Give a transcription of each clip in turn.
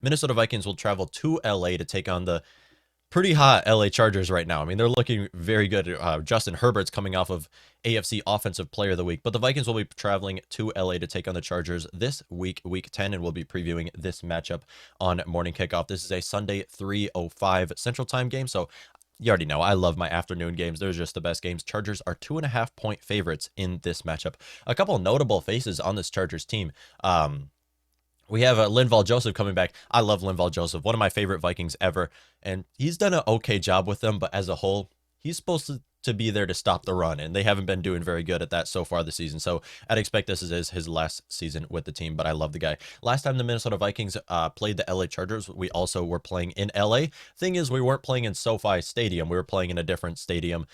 Minnesota Vikings will travel to LA to take on the pretty hot LA Chargers right now. I mean, they're looking very good. Justin Herbert's coming off of AFC Offensive Player of the Week, but the Vikings will be traveling to LA to take on the Chargers this week, week 10, and we'll be previewing this matchup on Morning Kickoff. This is a Sunday 3:05 Central Time game, so you already know I love my afternoon games. They're just the best games. Chargers are 2.5-point favorites in this matchup. A couple notable faces on this Chargers team. We have Linval Joseph coming back. I love Linval Joseph, one of my favorite Vikings ever, and he's done an okay job with them, but as a whole, he's supposed to be there to stop the run, and they haven't been doing very good at that so far this season. So I'd expect this is his last season with the team, but I love the guy. Last time the Minnesota Vikings played the LA Chargers, we also were playing in LA. Thing is, we weren't playing in SoFi Stadium. We were playing in a different stadium.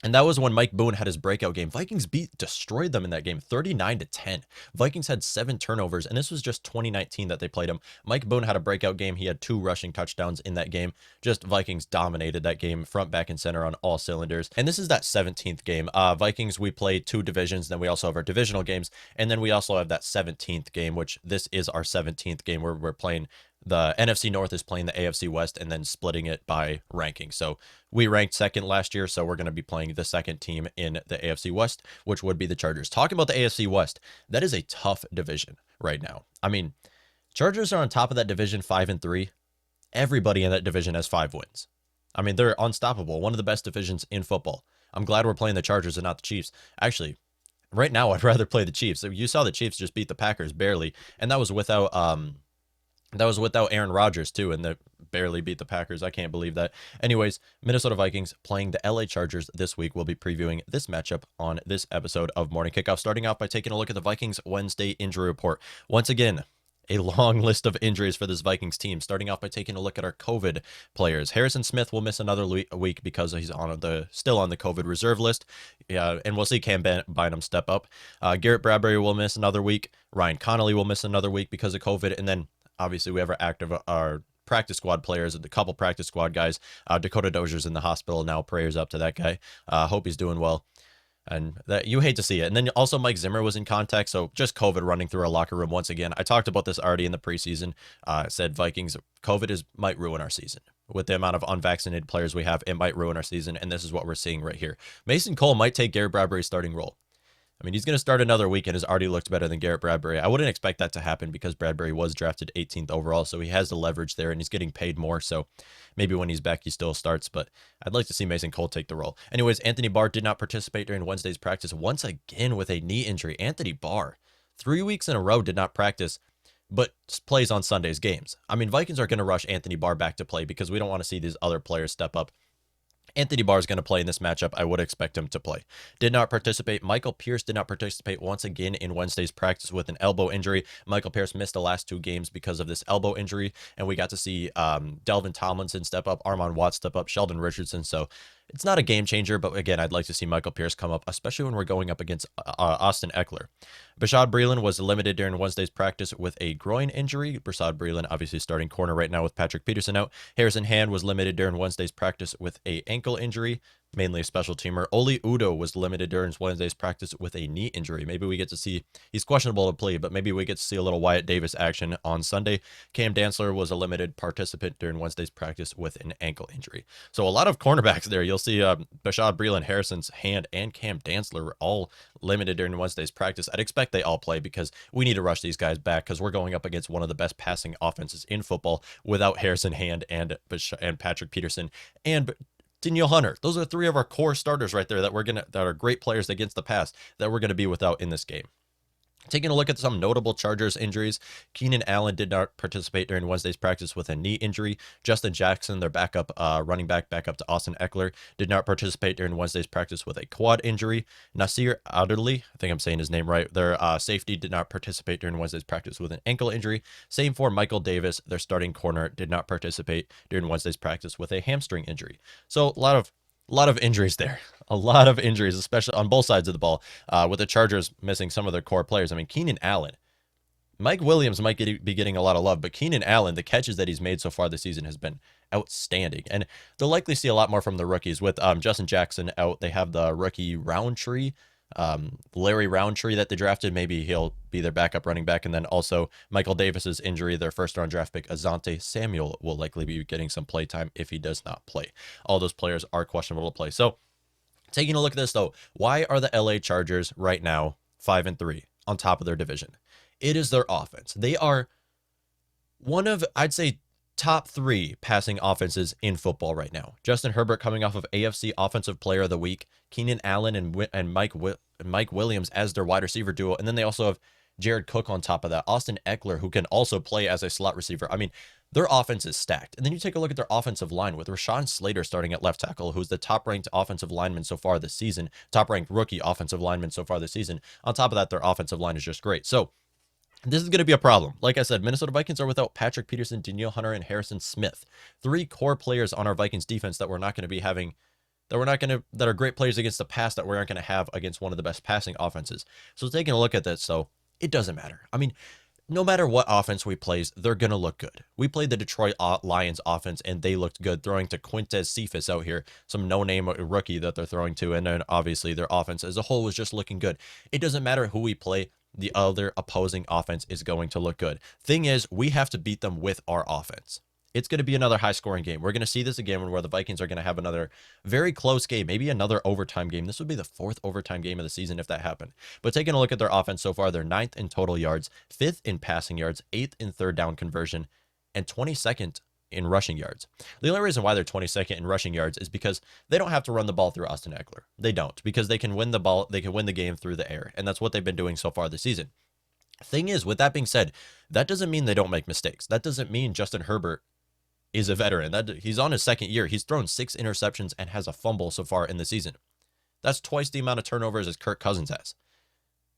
And that was when Mike Boone had his breakout game. Vikings destroyed them in that game, 39-10. Vikings had 7 turnovers, and this was just 2019 that they played him. Mike Boone had a breakout game. He had 2 rushing touchdowns in that game. Just Vikings dominated that game, front, back, and center on all cylinders. And this is that 17th game. Vikings, we play 2 divisions, then we also have our divisional games, and then we also have that 17th game, which this is our 17th game where we're playing. The NFC North is playing the AFC West and then splitting it by ranking. So we ranked second last year, so we're going to be playing the second team in the AFC West, which would be the Chargers. Talking about the AFC West, that is a tough division right now. I mean, Chargers are on top of that division 5-3. Everybody in that division has 5 wins. I mean, they're unstoppable. One of the best divisions in football. I'm glad we're playing the Chargers and not the Chiefs. Actually, right now, I'd rather play the Chiefs. You saw the Chiefs just beat the Packers barely, and that was without Aaron Rodgers, too, and they barely beat the Packers. I can't believe that. Anyways, Minnesota Vikings playing the LA Chargers this week. We'll be previewing this matchup on this episode of Morning Kickoff, starting off by taking a look at the Vikings Wednesday injury report. Once again, a long list of injuries for this Vikings team, starting off by taking a look at our COVID players. Harrison Smith will miss another week because he's still on the COVID reserve list, and we'll see Cam Bynum step up. Garrett Bradbury will miss another week. Ryan Connolly will miss another week because of COVID, and then obviously, we have our practice squad players, the couple practice squad guys. Dakota Dozier's in the hospital now. Prayers up to that guy. Hope he's doing well. And that you hate to see it. And then also Mike Zimmer was in contact, so just COVID running through our locker room once again. I talked about this already in the preseason. Said Vikings, COVID might ruin our season. With the amount of unvaccinated players we have, it might ruin our season, and this is what we're seeing right here. Mason Cole might take Garrett Bradbury's starting role. I mean, he's going to start another week and has already looked better than Garrett Bradbury. I wouldn't expect that to happen because Bradbury was drafted 18th overall, so he has the leverage there and he's getting paid more. So maybe when he's back, he still starts, but I'd like to see Mason Cole take the role. Anyways, Anthony Barr did not participate during Wednesday's practice once again with a knee injury. Anthony Barr, 3 weeks in a row, did not practice, but plays on Sunday's games. I mean, Vikings are going to rush Anthony Barr back to play because we don't want to see these other players step up. Anthony Barr is going to play in this matchup. I would expect him to play. Did not participate. Michael Pierce did not participate once again in Wednesday's practice with an elbow injury. Michael Pierce missed the last 2 games because of this elbow injury, and we got to see Delvin Tomlinson step up, Armon Watts step up, Sheldon Richardson. So it's not a game changer, but again, I'd like to see Michael Pierce come up, especially when we're going up against Austin Eckler. Bashaud Breeland was limited during Wednesday's practice with a groin injury. Bashaud Breeland, obviously starting corner right now with Patrick Peterson out. Harrison Hand was limited during Wednesday's practice with a ankle injury, mainly a special teamer. Oli Udo was limited during Wednesday's practice with a knee injury. Maybe we get to see, he's questionable to play, but maybe we get to see a little Wyatt Davis action on Sunday. Cam Dantzler was a limited participant during Wednesday's practice with an ankle injury. So a lot of cornerbacks there. You'll see Bashaud Breeland, Harrison's Hand, and Cam Dantzler were all limited during Wednesday's practice. I'd expect they all play because we need to rush these guys back because we're going up against one of the best passing offenses in football without Harrison Hand and Patrick Peterson and Danielle Hunter. Those are 3 of our core starters right there that are great players against the pass that we're gonna be without in this game. Taking a look at some notable Chargers injuries, Keenan Allen did not participate during Wednesday's practice with a knee injury. Justin Jackson, their backup running back to Austin Eckler, did not participate during Wednesday's practice with a quad injury. Nasir Adderley, I think I'm saying his name right, their safety did not participate during Wednesday's practice with an ankle injury. Same for Michael Davis, their starting corner, did not participate during Wednesday's practice with a hamstring injury. So a lot of injuries there. A lot of injuries, especially on both sides of the ball, with the Chargers missing some of their core players. I mean, Keenan Allen. Mike Williams might be getting a lot of love, but Keenan Allen, the catches that he's made so far this season has been outstanding. And they'll likely see a lot more from the rookies. With Justin Jackson out, they have the rookie Roundtree. Larry Roundtree that they drafted, maybe he'll be their backup running back. And then also Michael Davis's injury, their first round draft pick, Asante Samuel, will likely be getting some play time if he does not play. All those players are questionable to play. So taking a look at this though, why are the LA Chargers right now 5-3 on top of their division? It is their offense. They are one of, I'd say, top 3 passing offenses in football right now. Justin Herbert coming off of AFC Offensive Player of the Week, Keenan Allen and Mike Williams as their wide receiver duo, and then they also have Jared Cook on top of that, Austin Eckler, who can also play as a slot receiver. I mean, their offense is stacked. And then you take a look at their offensive line with Rashawn Slater starting at left tackle, who's the top-ranked offensive lineman so far this season, top-ranked rookie offensive lineman so far this season. On top of that, their offensive line is just great. So this is going to be a problem. Like I said, Minnesota Vikings are without Patrick Peterson, Danielle Hunter, and Harrison Smith. 3 core players on our Vikings defense that we're not going to be having, that are great players against the pass that we aren't going to have against one of the best passing offenses. So taking a look at this, so it doesn't matter. I mean, no matter what offense we play, they're going to look good. We played the Detroit Lions offense, and they looked good, throwing to Quintez Cephas out here, some no-name rookie that they're throwing to, and then obviously their offense as a whole was just looking good. It doesn't matter who we play. The other opposing offense is going to look good. Thing is, we have to beat them with our offense. It's going to be another high-scoring game. We're going to see this again where the Vikings are going to have another very close game, maybe another overtime game. This would be the 4th overtime game of the season if that happened. But taking a look at their offense so far, they're 9th in total yards, 5th in passing yards, 8th in third down conversion, and 22nd in rushing yards. The only reason why they're 22nd in rushing yards is because they don't have to run the ball through Austin Eckler. They don't, because they can win the game through the air, and that's what they've been doing so far this season. Thing is, with that being said, that doesn't mean they don't make mistakes. That doesn't mean Justin Herbert is a veteran. He's on his 2nd year. He's thrown 6 interceptions and has a fumble so far in the season. That's twice the amount of turnovers as Kirk Cousins has.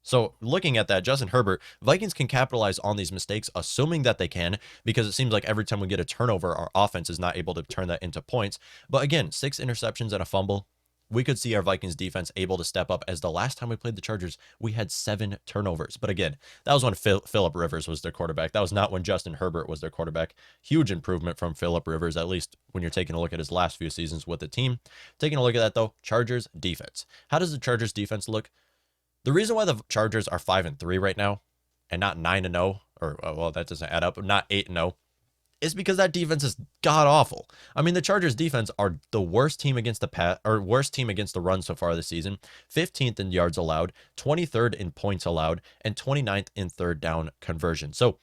So looking at that, Justin Herbert, Vikings can capitalize on these mistakes, assuming that they can, because it seems like every time we get a turnover, our offense is not able to turn that into points. But again, 6 interceptions and a fumble. We could see our Vikings defense able to step up, as the last time we played the Chargers, we had 7 turnovers. But again, that was when Phillip Rivers was their quarterback. That was not when Justin Herbert was their quarterback. Huge improvement from Phillip Rivers, at least when you're taking a look at his last few seasons with the team. Taking a look at that, though, Chargers defense. How does the Chargers defense look? The reason why the Chargers are 5-3 right now and not 9-0, or, well, that doesn't add up, not 8-0, is because that defense is god awful. I mean, the Chargers defense are the worst team against the run so far this season. 15th in yards allowed, 23rd in points allowed, and 29th in third down conversion. So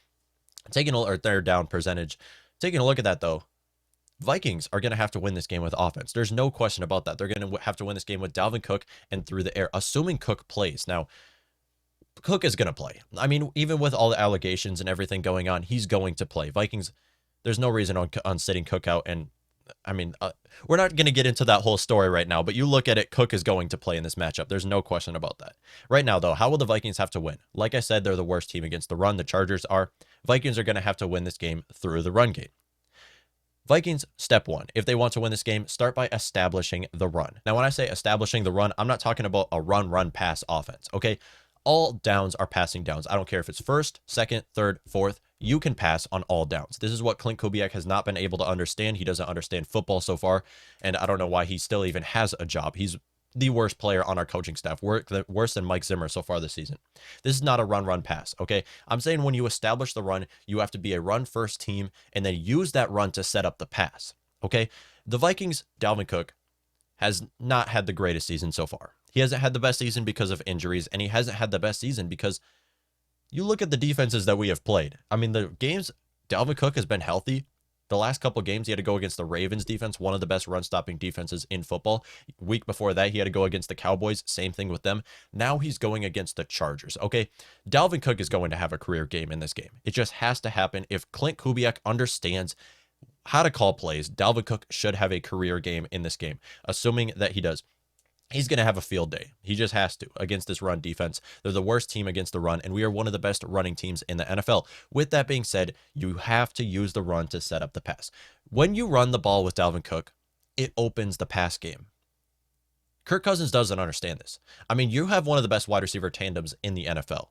third down percentage. Taking a look at that though, Vikings are going to have to win this game with offense. There's no question about that. They're going to have to win this game with Dalvin Cook and through the air, assuming Cook plays. Now, Cook is going to play. I mean, even with all the allegations and everything going on, he's going to play. Vikings, there's no reason on sitting Cook out. And I mean, we're not going to get into that whole story right now, but you look at it, Cook is going to play in this matchup. There's no question about that. Right now, though, how will the Vikings have to win? Like I said, they're the worst team against the run. The Chargers are. Vikings are going to have to win this game through the run game. Vikings, step 1, if they want to win this game, start by establishing the run. Now, when I say establishing the run, I'm not talking about a run-pass offense, okay? All downs are passing downs. I don't care if it's 1st, 2nd, 3rd, 4th. You can pass on all downs. This is what Clint Kubiak has not been able to understand. He doesn't understand football so far, and I don't know why he still even has a job. He's the worst player on our coaching staff, worse than Mike Zimmer so far this season. This is not a run, pass, okay? I'm saying when you establish the run, you have to be a run-first team and then use that run to set up the pass, okay? The Vikings, Dalvin Cook, has not had the greatest season so far. He hasn't had the best season because of injuries, and he hasn't had the best season because you look at the defenses that we have played. I mean, the games Dalvin Cook has been healthy. The last couple of games, he had to go against the Ravens defense, one of the best run-stopping defenses in football. Week before that, he had to go against the Cowboys, same thing with them. Now he's going against the Chargers, okay? Dalvin Cook is going to have a career game in this game. It just has to happen. If Clint Kubiak understands how to call plays, Dalvin Cook should have a career game in this game, assuming that he does. He's going to have a field day. He just has to against this run defense. They're the worst team against the run, and we are one of the best running teams in the NFL. With that being said, you have to use the run to set up the pass. When you run the ball with Dalvin Cook, it opens the pass game. Kirk Cousins doesn't understand this. I mean, you have one of the best wide receiver tandems in the NFL.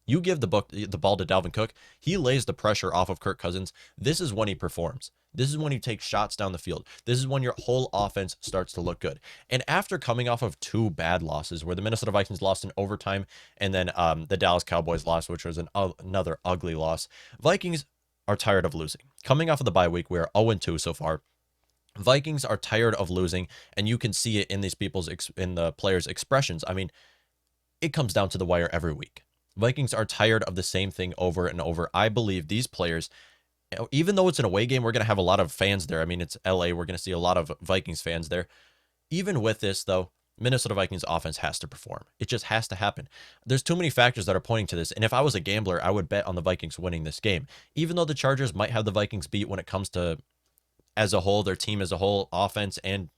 You give the ball to Dalvin Cook, he lays the pressure off of Kirk Cousins. This is when he performs. This is when you take shots down the field. This is when your whole offense starts to look good. And after coming off of two bad losses, where the Minnesota Vikings lost in overtime and then the Dallas Cowboys lost, which was another ugly loss, Vikings are tired of losing. Coming off of the bye week, we are 0-2 so far. Vikings are tired of losing, and you can see it in these in the players' expressions. I mean, it comes down to the wire every week. Vikings are tired of the same thing over and over. I believe these players, even though it's an away game, we're going to have a lot of fans there. I mean, it's LA. We're going to see a lot of Vikings fans there. Even with this, though, Minnesota Vikings offense has to perform. It just has to happen. There's too many factors that are pointing to this. And if I was a gambler, I would bet on the Vikings winning this game. Even though the Chargers might have the Vikings beat when it comes to, as a whole, their team as a whole, offense and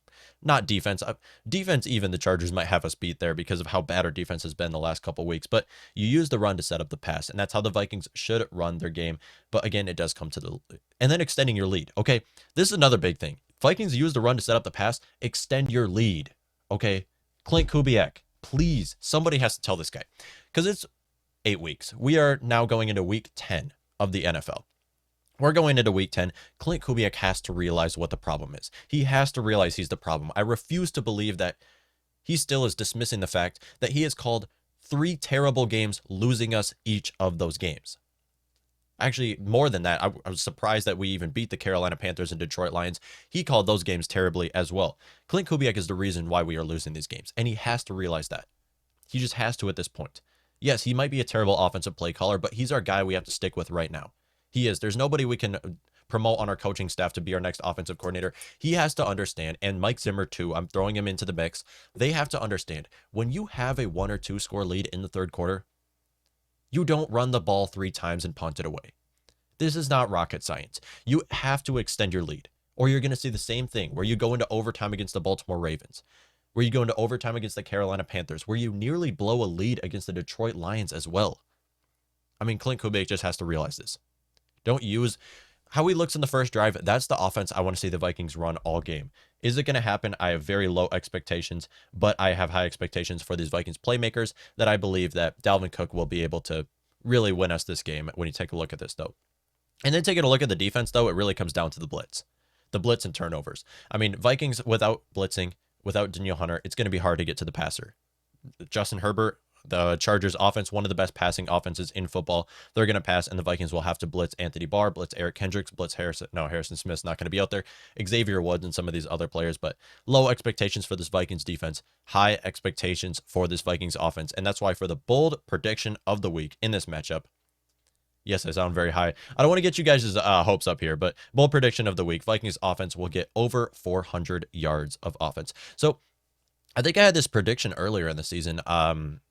not defense. Defense, even the Chargers might have us beat there because of how bad our defense has been the last couple weeks. But you use the run to set up the pass, and that's how the Vikings should run their game. But again, it does come to the, and then extending your lead. Okay, this is another big thing. Vikings use the run to set up the pass. Extend your lead. Okay, Clint Kubiak, please, somebody has to tell this guy, because it's 8 weeks. We are now going into week 10 of the NFL. We're going into week 10. Clint Kubiak has to realize what the problem is. He has to realize he's the problem. I refuse to believe that he still is dismissing the fact that he has called 3 terrible games, losing us each of those games. Actually, more than that, I was surprised that we even beat the Carolina Panthers and Detroit Lions. He called those games terribly as well. Clint Kubiak is the reason why we are losing these games, and he has to realize that. He just has to at this point. Yes, he might be a terrible offensive play caller, but he's our guy we have to stick with right now. He is. There's nobody we can promote on our coaching staff to be our next offensive coordinator. He has to understand, and Mike Zimmer too, I'm throwing him into the mix. They have to understand, when you have a 1 or 2 score lead in the third quarter, you don't run the ball 3 times and punt it away. This is not rocket science. You have to extend your lead, or you're going to see the same thing where you go into overtime against the Baltimore Ravens, where you go into overtime against the Carolina Panthers, where you nearly blow a lead against the Detroit Lions as well. I mean, Clint Kubiak just has to realize this. Don't use how he looks in the first drive. That's the offense I want to see the Vikings run all game. Is it going to happen? I have very low expectations, but I have high expectations for these Vikings playmakers that I believe that Dalvin Cook will be able to really win us this game when you take a look at this, though. And then taking a look at the defense, though, it really comes down to the blitz and turnovers. I mean, Vikings without blitzing, without Danielle Hunter, it's going to be hard to get to the passer. Justin Herbert, the Chargers offense, one of the best passing offenses in football. They're going to pass, and the Vikings will have to blitz Anthony Barr, blitz Eric Kendricks, blitz Harrison. No, Harrison Smith's not going to be out there. Xavier Woods and some of these other players, but low expectations for this Vikings defense, high expectations for this Vikings offense. And that's why for the bold prediction of the week in this matchup, yes, I sound very high. I don't want to get you guys' hopes up here, but bold prediction of the week, Vikings offense will get over 400 yards of offense. So I think I had this prediction earlier in the season.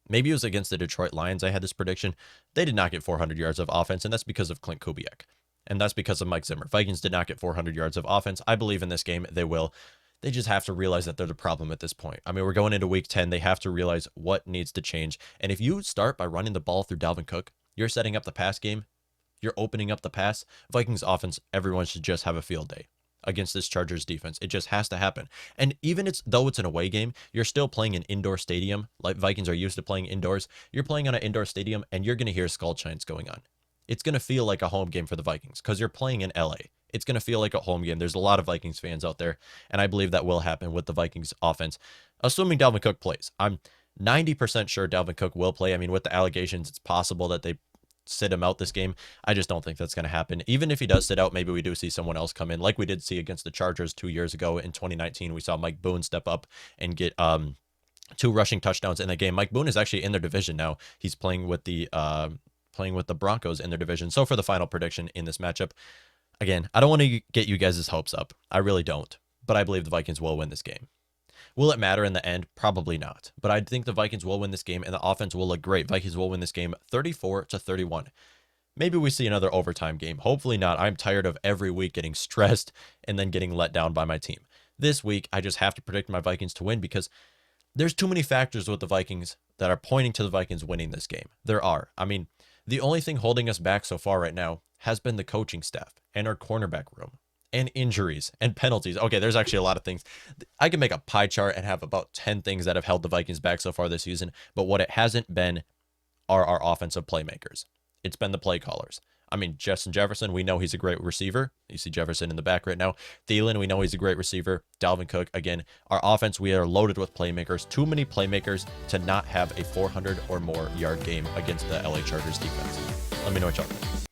Maybe it was against the Detroit Lions. I had this prediction. They did not get 400 yards of offense, and that's because of Clint Kubiak. And that's because of Mike Zimmer. Vikings did not get 400 yards of offense. I believe in this game they will. They just have to realize that they're the problem at this point. I mean, we're going into week 10. They have to realize what needs to change. And if you start by running the ball through Dalvin Cook, you're setting up the pass game. You're opening up the pass. Vikings offense, everyone should just have a field day against this Chargers defense. It just has to happen. And even though it's an away game, you're still playing an indoor stadium. Like Vikings are used to playing indoors. You're playing on an indoor stadium, and you're going to hear skull chants going on. It's going to feel like a home game for the Vikings because you're playing in LA. It's going to feel like a home game. There's a lot of Vikings fans out there, and I believe that will happen with the Vikings offense, assuming Dalvin Cook plays. I'm 90% sure Dalvin Cook will play. I mean, with the allegations, it's possible that they sit him out this game. I just don't think that's going to happen. Even if he does sit out, maybe we do see someone else come in, like we did see against the Chargers 2 years ago in 2019. We saw Mike Boone step up and get 2 rushing touchdowns in that game. Mike Boone is actually in their division now. He's playing with the Broncos in their division. So for the final prediction in this matchup, again, I don't want to get you guys' hopes up. I really don't. But I believe the Vikings will win this game. Will it matter in the end? Probably not. But I think the Vikings will win this game, and the offense will look great. Vikings will win this game 34-31. Maybe we see another overtime game. Hopefully not. I'm tired of every week getting stressed and then getting let down by my team. This week, I just have to predict my Vikings to win because there's too many factors with the Vikings that are pointing to the Vikings winning this game. There are. I mean, the only thing holding us back so far right now has been the coaching staff and our cornerback room. And injuries and penalties. Okay, there's actually a lot of things. I can make a pie chart and have about 10 things that have held the Vikings back so far this season. But what it hasn't been are our offensive playmakers. It's been the play callers. I mean, Justin Jefferson, we know he's a great receiver. You see Jefferson in the back right now. Thielen, we know he's a great receiver. Dalvin Cook, again, our offense, we are loaded with playmakers. Too many playmakers to not have a 400 or more yard game against the LA Chargers defense. Let me know what y'all think.